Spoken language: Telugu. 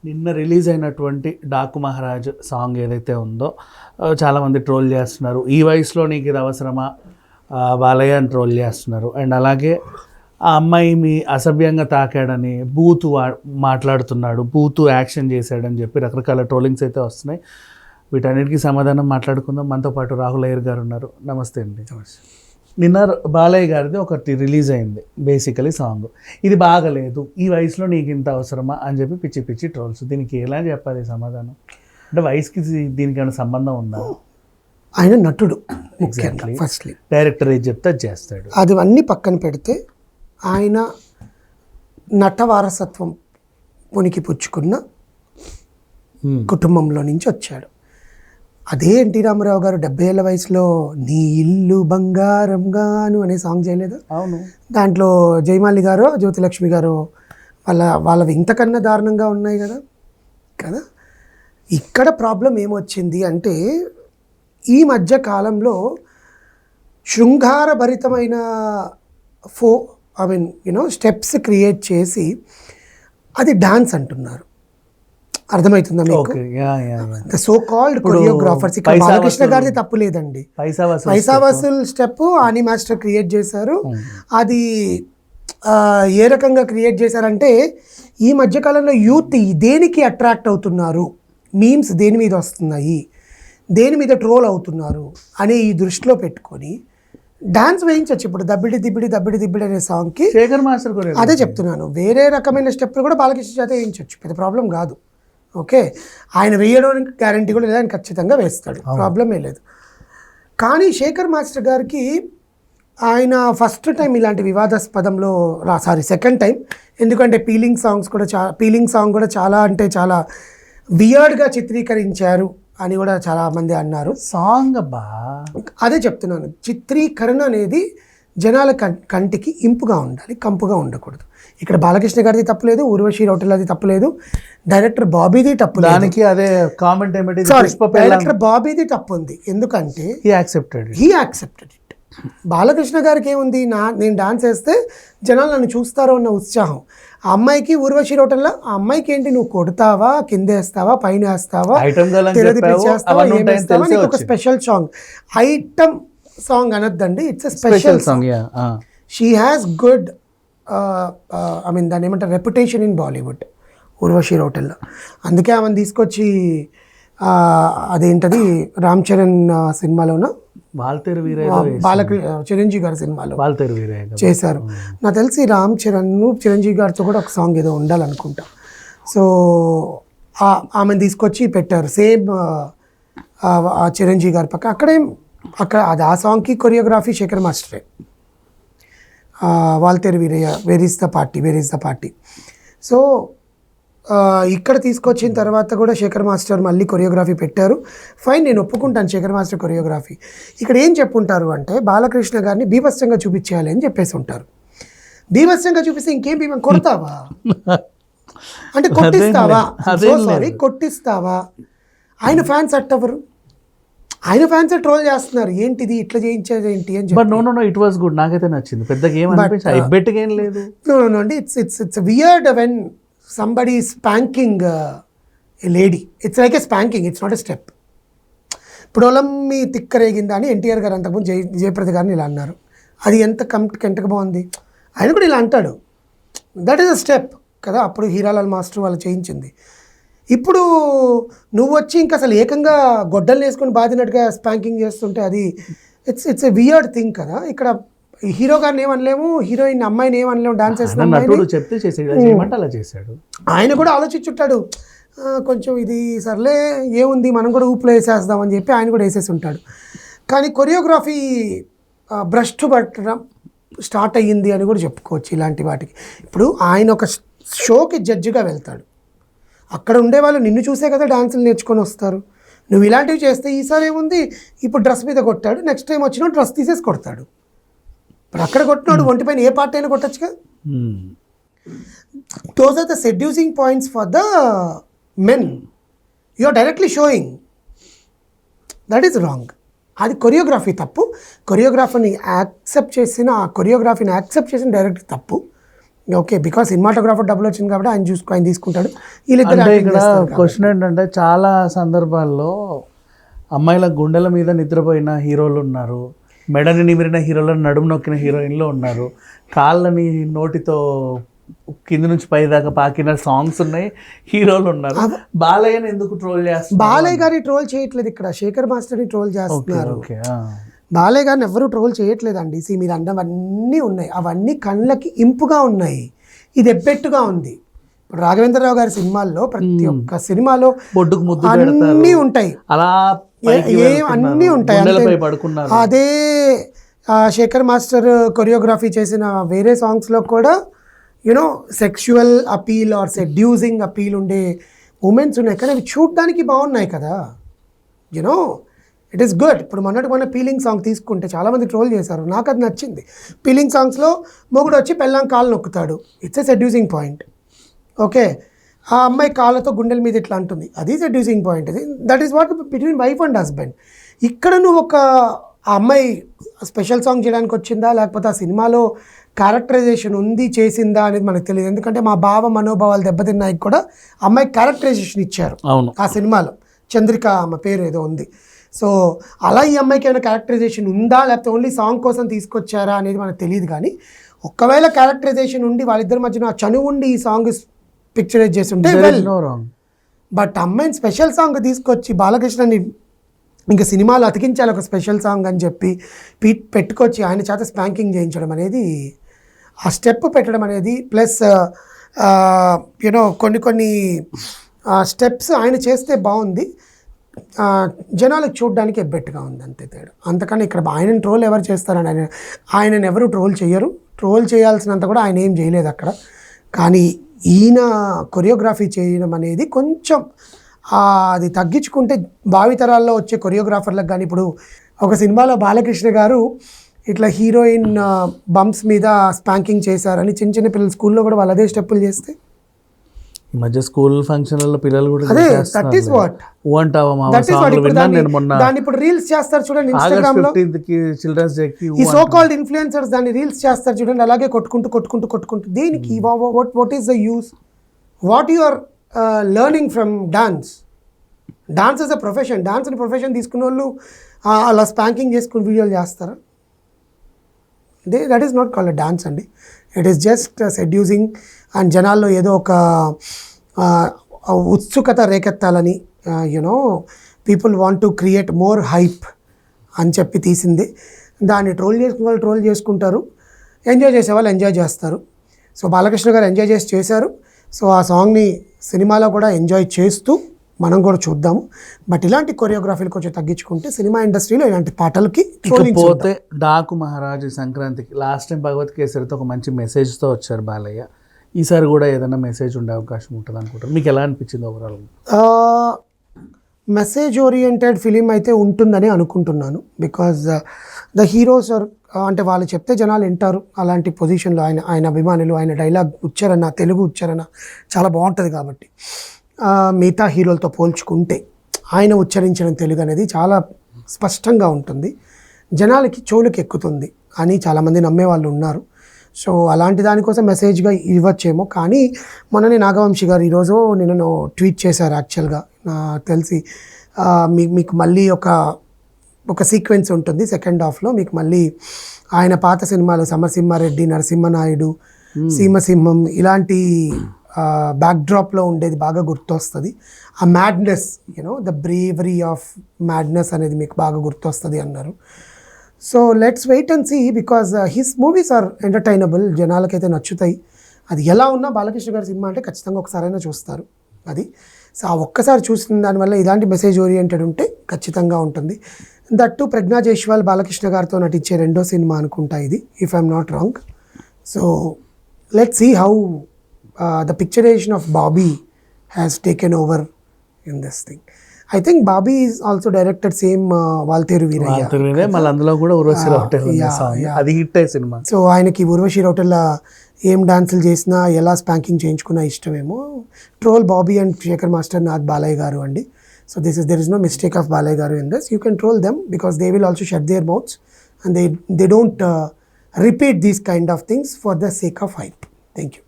నిన్న రిలీజ్ అయినటువంటి డాకు మహారాజ్ సాంగ్ ఏదైతే ఉందో చాలామంది ట్రోల్ చేస్తున్నారు. ఈ వయసులో నీకు ఇది అవసరమా బాలయ్య అని ట్రోల్ చేస్తున్నారు. అండ్ అలాగే ఆ అమ్మాయి మీ అసభ్యంగా తాకాడని మాట్లాడుతున్నాడు, బూతు యాక్షన్ చేశాడని చెప్పి రకరకాల ట్రోలింగ్స్ అయితే వస్తున్నాయి. వీటన్నిటికీ సమాధానం మాట్లాడుకుందాం. మనతో పాటు రాహుల్ అయ్యర్ గారు ఉన్నారు. నమస్తే అండి. నిన్న బాలయ్య గారిది ఒకటి రిలీజ్ అయింది, బేసికలీ సాంగ్. ఇది బాగలేదు, ఈ వయసులో నీకు ఇంత అవసరమా అని చెప్పి పిచ్చి పిచ్చి ట్రోల్స్. దీనికి ఎలా చెప్పాలి సమాధానం? అంటే వయసుకి దీనికి ఏమైనా సంబంధం ఉందా? ఆయన నటుడు, ఎగ్జాక్ట్లీ. ఫస్ట్లీ డైరెక్టర్ ఏది చెప్తే అది చేస్తాడు. అది అన్నీ పక్కన పెడితే ఆయన నట వారసత్వం ఉనికి పుచ్చుకున్న కుటుంబంలో నుంచి వచ్చాడు. అదే ఎన్టీ రామారావు గారు 70 ఏళ్ళ వయసులో నీ ఇల్లు బంగారంగాను అనే సాంగ్ చేయలేదు? అవును. దాంట్లో జయమాలి గారు, జ్యోతిలక్ష్మి గారు వాళ్ళవి ఇంతకన్నా దారుణంగా ఉన్నాయి కదా. ఇక్కడ ప్రాబ్లం ఏమొచ్చింది అంటే, ఈ మధ్య కాలంలో శృంగారభరితమైన స్టెప్స్ క్రియేట్ చేసి అది డాన్స్ అంటున్నారు. అర్థమవుతుందా మీకు? So called choreographers. ఇక్కడ బాలకృష్ణ గారిది తప్పు లేదండి. పైసా వసూల్ స్టెప్ ఆని మాస్టర్ క్రియేట్ చేశారు. అది ఏ రకంగా క్రియేట్ చేశారంటే, ఈ మధ్యకాలంలో యూత్ దేనికి అట్రాక్ట్ అవుతున్నారు, మీమ్స్ దేని మీద వస్తున్నాయి, దేని మీద ట్రోల్ అవుతున్నారు అనే ఈ దృష్టిలో పెట్టుకొని డాన్స్ వేయించవచ్చు. ఇప్పుడు దబ్బిడి దిబ్బిడి అనే సాంగ్కి శేఖర్ మాస్టర్ అదే చెప్తున్నాను, వేరే రకమైన స్టెప్లు కూడా బాలకృష్ణ చేత వేయించవచ్చు, పెద్ద ప్రాబ్లం కాదు. ఓకే, ఆయన వేయడానికి గ్యారంటీ కూడా లేదు, ఆయన ఖచ్చితంగా వేస్తాడు, ప్రాబ్లమే లేదు. కానీ శేఖర్ మాస్టర్ గారికి ఆయన ఫస్ట్ టైం ఇలాంటి వివాదాస్పదంలో సెకండ్ టైం, ఎందుకంటే పీలింగ్ సాంగ్ కూడా చాలా అంటే చాలా వియర్డ్గా చిత్రీకరించారు అని కూడా చాలామంది అన్నారు. సాంగ్ అదే చెప్తున్నాను, చిత్రీకరణ అనేది జనాల కంటికి ఇంపుగా ఉండాలి, కంపుగా ఉండకూడదు. ఇక్కడ బాలకృష్ణ గారిది తప్పులేదు, ఊర్వశి రౌటెలాది తప్పులేదు, డైరెక్టర్ బాబీది తప్పు. దానికి అదే కామెంట్ ఏమిటి, డైరెక్టర్ బాబీది తప్పు ఉంది. ఎందుకంటే హీ యాక్సెప్టెడ్ ఇట్. బాలకృష్ణ గారికి ఏముంది, నేను డాన్స్ వేస్తే జనాలు నన్ను చూస్తారో అన్న ఉత్సాహం. ఆ అమ్మాయికి ఊర్వశి రౌటెల్లా, ఆ అమ్మాయికి ఏంటి, నువ్వు కొడతావా, కింద వేస్తావా, పైన వేస్తావా, నీకు ఒక స్పెషల్ సాంగ్. ఐటమ్ సాంగ్ అనొద్దండి, it's a special song. She has good దాన్ని ఏమంటారు, రెప్యుటేషన్ ఇన్ బాలీవుడ్, ఊర్వశి రౌటెల్లా. అందుకే ఆమెను తీసుకొచ్చి అదేంటది రామ్ చరణ్ సినిమాలోన చిరంజీవి గారి సినిమాలో చేశారు. నాకు తెలిసి రామ్ చరణ్ చిరంజీవి గారితో కూడా ఒక సాంగ్ ఏదో ఉండాలనుకుంటా. సో ఆమెను తీసుకొచ్చి పెట్టారు, సేమ్ చిరంజీవి గారి పక్క. అక్కడ అది ఆ సాంగ్కి కొరియోగ్రఫీ శేఖర్ మాస్టరే. Waltair Veerayya, where is the party. So ఇక్కడ తీసుకొచ్చిన తర్వాత కూడా శేఖర్ మాస్టర్ మళ్ళీ కొరియోగ్రఫీ పెట్టారు. ఫైన్, నేను ఒప్పుకుంటాను శేఖర్ మాస్టర్ కొరియోగ్రఫీ. ఇక్కడ ఏం చెప్పుంటారు అంటే, బాలకృష్ణ గారిని బీభత్సంగా చూపించేయాలి అని చెప్పేసి ఉంటారు. బీభత్సంగా చూపిస్తే ఇంకేం కొడతావా అంటే కొట్టిస్తావా? ఆయన ఫ్యాన్స్ అట్టవరు, ఆయన ఫ్యాన్స్ ట్రోల్ చేస్తున్నారు, ఏంటిది ఇట్లా చేయించేది ఏంటి అని చెప్పి. నో ఇట్ వాస్ గుడ్, నాకైతే నచ్చింది, పెద్దగా ఏం లేదు. అండి, it's weird when somebody is spanking a lady. It's like a spanking, it's not a step. ఇప్పుడు మీ తిక్కరేగిందా అని ఎన్టీఆర్ గారు అంతకుముందు జయప్రద గారిని ఇలా అన్నారు. అది ఎంత ఎంతకు బాగుంది, ఆయన కూడా ఇలా అంటాడు. దట్ ఈస్ అ స్టెప్ కదా. అప్పుడు హీరాలాల్ మాస్టర్ వాళ్ళు చేయించింది. ఇప్పుడు నువ్వు వచ్చి ఇంకా అసలు ఏకంగా గొడ్డలు వేసుకొని బాధినట్టుగా స్పాంకింగ్ చేస్తుంటే అది ఇట్స్ ఎ వియర్డ్ థింగ్ కదా. ఇక్కడ హీరో గారిని ఏమనలేము, హీరోయిన్ అమ్మాయిని ఏమనలేము, డాన్స్ చేశాడు. ఆయన కూడా ఆలోచించుంటాడు, కొంచెం ఇది సర్లే ఏముంది మనం కూడా ఊపులో వేసేద్దామని చెప్పి ఆయన కూడా వేసేసి ఉంటాడు. కానీ కొరియోగ్రఫీ భ్రష్టు పట్టడం స్టార్ట్ అయ్యింది అని కూడా చెప్పుకోవచ్చు ఇలాంటి వాటికి. ఇప్పుడు ఆయన ఒక షోకి జడ్జిగా వెళ్తాడు, అక్కడ ఉండేవాళ్ళు నిన్ను చూసే కదా డాన్సులు నేర్చుకొని వస్తారు. నువ్వు ఇలాంటివి చేస్తే ఈసారి ఏముంది, ఇప్పుడు డ్రెస్ మీద కొట్టాడు, నెక్స్ట్ టైం వచ్చినా డ్రెస్ తీసేసి కొడతాడు. ఇప్పుడు అక్కడ కొట్టినాడు, ఒంటిపైన ఏ పార్ట్ అయినా కొట్టచ్చుగా. Those are the seducing points for the men. You are directly showing, that is wrong. అది కొరియోగ్రఫీ తప్పు. కొరియోగ్రాఫర్ని యాక్సెప్ట్ చేసిన డైరెక్ట్ తప్పు. ఓకే, బికాస్ సినిమాటోగ్రాఫర్ డబ్బులు వచ్చింది కాబట్టి ఆయన తీసుకుంటాడు. వీళ్ళిద్దరు అంటే acting ఇక్కడ చేస్తారు కాబట్టి. క్వశ్చన్ ఏంటంటే చాలా సందర్భాల్లో అమ్మాయిల గుండెల మీద నిద్రపోయిన హీరోలు ఉన్నారు, మెడని నిమిరిన హీరోలు, నడుము నొక్కిన హీరోయిన్లు ఉన్నారు, కాళ్ళని నోటితో కింద నుంచి పై దాకా పాకిన సాంగ్స్ ఉన్నాయి హీరోలు ఉన్నారు. బాలయ్యని ఎందుకు ట్రోల్ చేస్తారు? బాలయ్య గారిని ట్రోల్ చేయట్లేదు ఇక్కడ, శేఖర్ మాస్టర్ని ట్రోల్ చేస్తున్నారు. ఓకే బాలయ్య గారిని ఎవరు ట్రోల్ చేయట్లేదండి. మీరు అన్నవన్నీ ఉన్నాయి, అవన్నీ కళ్ళకి ఇంపుగా ఉన్నాయి, ఇది ఎబ్బెట్టుగా ఉంది. ఇప్పుడు రాఘవేంద్రరావు గారి సినిమాల్లో ప్రతి ఒక్క సినిమాలో బొడ్డుకు ముద్దు అన్నీ ఉంటాయి, అలా అన్నీ ఉంటాయి. గుండెలపై పడుకున్నారు. అదే శేఖర్ మాస్టర్ కొరియోగ్రఫీ చేసిన వేరే సాంగ్స్లో కూడా you know sexual appeal or seducing appeal ఉండే మూమెంట్స్ ఉన్నాయి, కానీ అవి చూడడానికి బాగున్నాయి కదా. You know it is good. ఇప్పుడు మొన్న పీలింగ్ సాంగ్ తీసుకుంటే చాలామంది ట్రోల్ చేశారు, నాకు అది నచ్చింది. పీలింగ్ సాంగ్స్లో మొగుడు వచ్చి పెళ్ళాం కాళ్ళు నొక్కుతాడు, it's a seducing point. Okay, ఆ అమ్మాయి కాళ్ళతో గుండెల మీద ఇట్లా అంటుంది, అది seducing point. That is what between wife and husband. ఇక్కడ నువ్వు ఆ అమ్మాయి స్పెషల్ సాంగ్ చేయడానికి వచ్చిందా, లేకపోతే ఆ సినిమాలో క్యారెక్టరైజేషన్ ఉంది చేసిందా అనేది మనకు తెలియదు. ఎందుకంటే మా భావ మనోభావాలు దెబ్బతిన్నాయి కూడా అమ్మాయి క్యారెక్టరైజేషన్ ఇచ్చారు అవును ఆ సినిమాలో. చంద్రిక ఆమె పేరు ఏదో ఉంది. సో అలా ఈ అమ్మాయికి ఏమైనా క్యారెక్టరైజేషన్ ఉందా, లేకపోతే ఓన్లీ సాంగ్ కోసం తీసుకొచ్చారా అనేది మనకు తెలియదు. కానీ ఒకవేళ క్యారెక్టరైజేషన్ ఉండి వాళ్ళిద్దరి మధ్యన చనువు ఉండి ఈ సాంగ్ పిక్చరైజ్ చేసి ఉంటే వెల్, బట్ అమ్మాయిని స్పెషల్ సాంగ్ తీసుకొచ్చి బాలకృష్ణని ఇంకా సినిమాలో అతికించాలి ఒక స్పెషల్ సాంగ్ అని చెప్పి పెట్టుకొచ్చి ఆయన చేత స్పాంకింగ్ చేయించడం అనేది, ఆ స్టెప్ పెట్టడం అనేది, ప్లస్ యూనో కొన్ని స్టెప్స్ ఆయన చేస్తే బాగుంది, జనాలకు చూడడానికి ఎబ్బెట్టుగా ఉంది, అంతే తేడా. అంతకని ఇక్కడ ఆయనను ట్రోల్ ఎవరు చేస్తారని ఆయనను ఎవరు ట్రోల్ చేయరు. ట్రోల్ చేయాల్సినంత కూడా ఆయన ఏం చేయలేదు అక్కడ. కానీ ఈయన కొరియోగ్రఫీ చేయడం అనేది కొంచెం అది తగ్గించుకుంటే భావితరాల్లో వచ్చే కొరియోగ్రాఫర్లకు. కానీ ఇప్పుడు ఒక సినిమాలో బాలకృష్ణ గారు ఇట్లా హీరోయిన్ బంప్స్ మీద స్పాంకింగ్ చేశారని చిన్న పిల్లలు స్కూల్లో కూడా వాళ్ళు అదే స్టెప్పులు చేస్తే ఈ మధ్య స్కూల్ ఫంక్షన్లలో పిల్లలు కూడా అదే దట్ ఈస్ వాట్ దాన్ని ఇప్పుడు రీల్స్ చేస్తారు చూడండి ఇన్స్టాగ్రామ్ లో. చిల్డ్రన్స్ డే కి ఈ సో కాల్డ్ ఇన్ఫ్లుయెన్సర్స్ దాన్ని రీల్స్ చేస్తారు చూడండి, అలాగే కొట్టుకుంటూ దేనికి? What is the use? What you are learning from dance? Dance is a profession. డాన్స్ని ప్రొఫెషన్ తీసుకున్న వాళ్ళు అలా స్పాంకింగ్ చేసుకుని వీడియోలు చేస్తారా? That is not called dance అండి. It is just seducing and జనాల్లో ఏదో ఒక ఉత్సుకత రేకెత్తాలని, you know people want to create more hype అని చెప్పి తీసింది. దాన్ని ట్రోల్ చేసుకునే వాళ్ళు ట్రోల్ చేసుకుంటారు, ఎంజాయ్ చేసేవాళ్ళు ఎంజాయ్ చేస్తారు. సో బాలకృష్ణ గారు ఎంజాయ్ చేశారు. సో ఆ సాంగ్ని సినిమాలో కూడా ఎంజాయ్ చేస్తూ మనం కూడా చూద్దాము. బట్ ఇలాంటి కొరియోగ్రఫీలు కొంచెం తగ్గించుకుంటే సినిమా ఇండస్ట్రీలో ఇలాంటి పాటలకి పోతే డాకు మహారాజు సంక్రాంతికి లాస్ట్ టైం భగవత్ కేసరితో ఒక మంచి మెసేజ్తో వచ్చారు బాలయ్య. ఈసారి కూడా ఏదైనా మెసేజ్ ఉండే అవకాశం ఉంటుంది అనుకుంటారు. మీకు ఎలా అనిపించింది ఓవరాల్? మెసేజ్ ఓరియంటెడ్ ఫిలిం అయితే ఉంటుందని అనుకుంటున్నాను. బికాజ్ ద హీరోస్ ఆర్ అంటే వాళ్ళు చెప్తే జనాలు వింటారు. అలాంటి పొజిషన్లో ఆయన అభిమానులు, ఆయన డైలాగ్ ఉచ్చారణ, తెలుగు ఉచ్చారణ చాలా బాగుంటుంది కాబట్టి మిగతా హీరోలతో పోల్చుకుంటే ఆయన ఉచ్చరించిన తెలుగు అనేది చాలా స్పష్టంగా ఉంటుంది, జనాలకి చెవులకు ఎక్కుతుంది అని చాలామంది నమ్మేవాళ్ళు ఉన్నారు. సో అలాంటి దానికోసం మెసేజ్గా ఇవ్వచ్చేమో. కానీ మొన్ననే నాగవంశీ గారు ఈరోజు నిన్న ట్వీట్ చేశారు. యాక్చువల్గా తెలిసి మీకు మళ్ళీ ఒక సీక్వెన్స్ ఉంటుంది సెకండ్ హాఫ్లో. మీకు మళ్ళీ ఆయన పాత సినిమాలు సమరసింహారెడ్డి, నరసింహనాయుడు, సీమసింహం ఇలాంటి బ్యాక్డ్రాప్లో ఉండేది బాగా గుర్తొస్తుంది. ఆ madness, you know the bravery of madness అనేది మీకు బాగా గుర్తొస్తుంది అన్నారు. So let's wait and see, because his movies are entertainable, జనాలకైతే నచ్చుతాయి. అది ఎలా ఉన్నా బాలకృష్ణ గారి సినిమా అంటే ఖచ్చితంగా ఒకసారైనా చూస్తారు అది. సో ఆ ఒక్కసారి చూసిన దానివల్ల ఇలాంటి మెసేజ్ ఓరియంటెడ్ ఉంటే ఖచ్చితంగా ఉంటుంది. దట్టు ప్రజ్ఞా జైస్వాల్ బాలకృష్ణ గారితో నటించే రెండో సినిమా అనుకుంటా ఇది, if I'm not wrong. So let's see how the picturization of Bobby has taken over in this thing. I think Bobby is also directed same Valteru Veerayya. మళ్ళీ అందులో కూడా ఉర్వశి రౌటెల్ అది హిట్ అయ్యే సినిమా. సో ఆయనకి ఉర్వశి రౌటెల్ ఏం డాన్సులు చేసినా ఎలా స్పాంకింగ్ చేయించుకున్నా ఇష్టమేమో. Troll Bobby and Shekhar master not Balayya garu అండి. So there is no mistake of Balayya garu in this. You can troll them because they will also shut their mouths and they don't repeat these kind of things for the sake of hype. Thank you